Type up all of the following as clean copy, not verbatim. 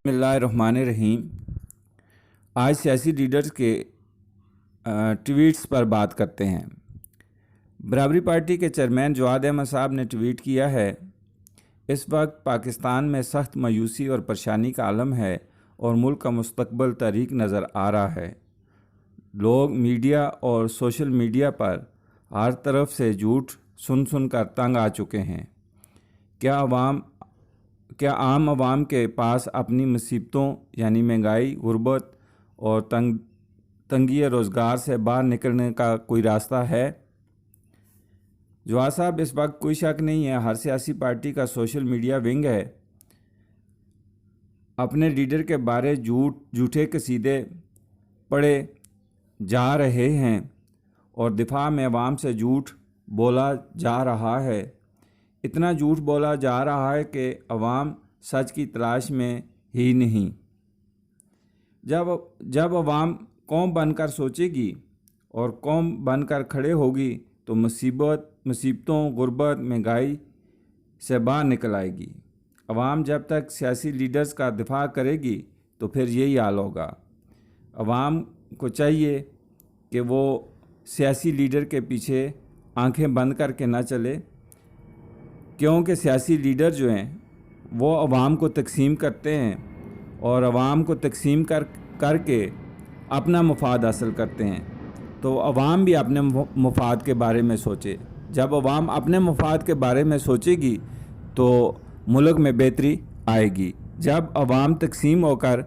बिस्मिल्लाहिर्रहमानिर्रहीम। आज सियासी लीडर्स के ट्वीट्स पर बात करते हैं। बराबरी पार्टी के चेयरमैन जवाद अहमद साहब ने ट्वीट किया है, इस वक्त पाकिस्तान में सख्त मायूसी और परेशानी का आलम है और मुल्क का मुस्तकबिल तारीक नज़र आ रहा है। लोग मीडिया और सोशल मीडिया पर हर तरफ से झूठ सुन कर तंग आ चुके हैं। क्या आम आवाम के पास अपनी मुसीबतों यानी महंगाई, गुर्बत और तंगी रोज़गार से बाहर निकलने का कोई रास्ता है? जवाद साहब, इस वक्त कोई शक नहीं है, हर सियासी पार्टी का सोशल मीडिया विंग है अपने लीडर के बारे झूठे कसीदे पढ़े जा रहे हैं और दिफा में अवाम से झूठ बोला जा रहा है। इतना झूठ बोला जा रहा है कि अवाम सच की तलाश में ही नहीं। जब अवाम कौम बनकर सोचेगी और कौम बनकर खड़े होगी तो मुसीबतों, गुर्बत, महंगाई से बाहर निकल आएगी। अवाम जब तक सियासी लीडर्स का दिफा करेगी तो फिर यही हाल होगा। अवाम को चाहिए कि वो सियासी लीडर के पीछे आंखें बंद करके ना चले, क्योंकि सियासी लीडर जो हैं वो अवाम को तकसीम करते हैं और अवाम को तकसीम करके अपना मुफाद हासिल करते हैं। तो अवाम भी अपने मुफाद के बारे में सोचे। जब अवाम अपने मुफाद के बारे में सोचेगी तो मुल्क में बेहतरी आएगी। जब अवाम तकसीम होकर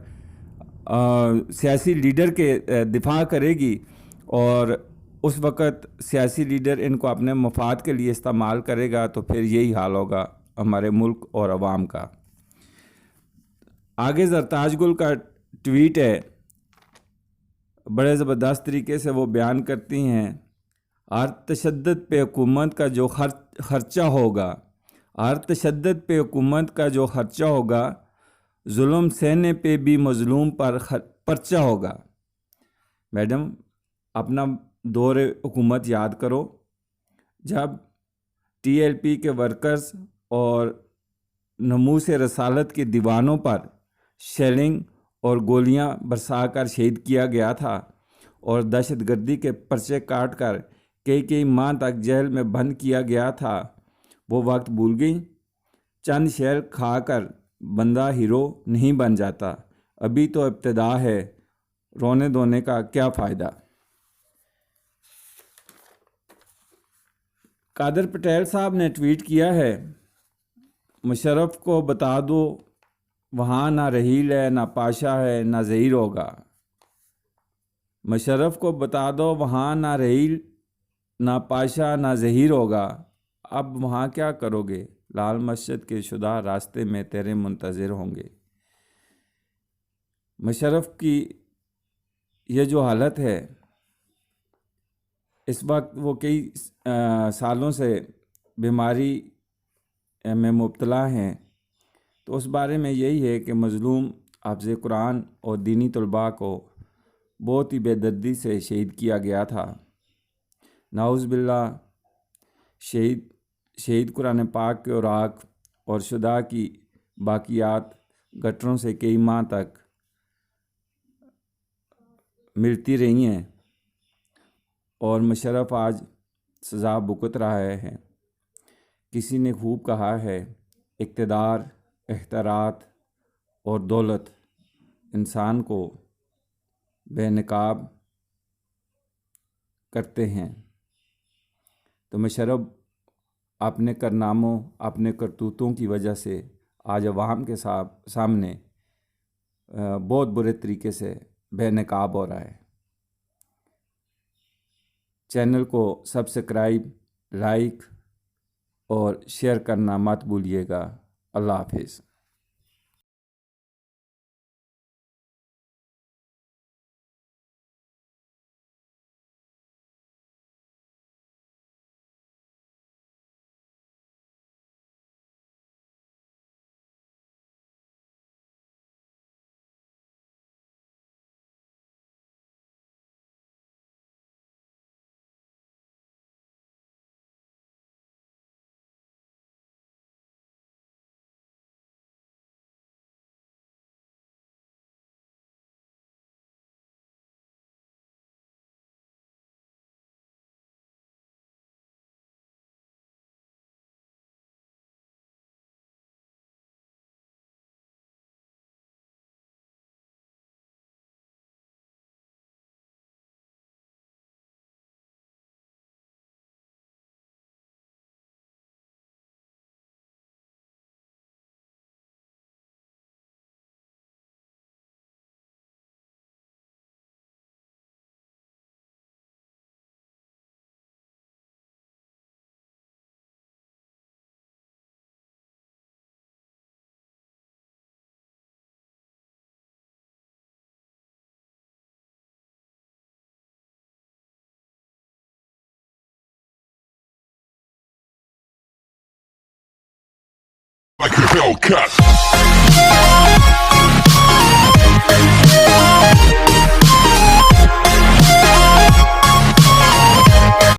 सियासी लीडर के दिफा करेगी और उस वक़्त सियासी लीडर इनको अपने मफाद के लिए इस्तेमाल करेगा तो फिर यही हाल होगा हमारे मुल्क और अवाम का। आगे ज़रताज गुल का ट्वीट है, बड़े ज़बरदस्त तरीके से वो बयान करती हैं, हर तशद्दुद पे हुकूमत का जो खर्चा होगा, हर तशद्दुद पे हुकूमत का जो खर्चा होगा, जुल्म सहने पे भी मजलूम पर पर्चा होगा। मैडम, अपना दौर हुकूमत याद करो, जब TLP के वर्कर्स और नमूस रसालत के दीवानों पर शेलिंग और गोलियां बरसाकर शहीद किया गया था और दहशतगर्दी के पर्चे काट कर कई माह तक जेल में बंद किया गया था। वो वक्त भूल गई? चंद शेर खाकर बंदा हीरो नहीं बन जाता। अभी तो इब्तिदा है, रोने धोने का क्या फ़ायदा। कादर पटेल साहब ने ट्वीट किया है, मुशर्रफ को बता दो वहाँ ना रहील है, ना पाशा है, ना ज़हीर होगा। मुशर्रफ को बता दो वहाँ ना रहील, ना पाशा, ना ज़हीर होगा। अब वहाँ क्या करोगे? लाल मस्जिद के शुदा रास्ते में तेरे मुंतज़िर होंगे। मुशर्रफ की ये जो हालत है, इस वक्त वो कई सालों से बीमारी में मुब्तला हैं, तो उस बारे में यही है कि मज़लूम हाफ़िज़ कुरान और दीनी तलबा को बहुत ही बेदर्दी से शहीद किया गया था। नाउज़ बिल्लाह, शहीद कुरान पाक के औराक और शुदा की बाकियात गटरों से कई माह तक मिलती रही हैं और मुशर्रफ आज सज़ा भुगत रहा है। किसी ने खूब कहा है, इक़्तिदार, इख्तियारात और दौलत इंसान को बेनकाब करते हैं। तो मुशर्रफ अपने कारनामों, अपने करतूतों की वजह से आज अवाम के सामने बहुत बुरे तरीके से बेनकाब हो रहा है। चैनल को सब्सक्राइब, लाइक और शेयर करना मत भूलिएगा। अल्लाह हाफिज़। like a Hellcat.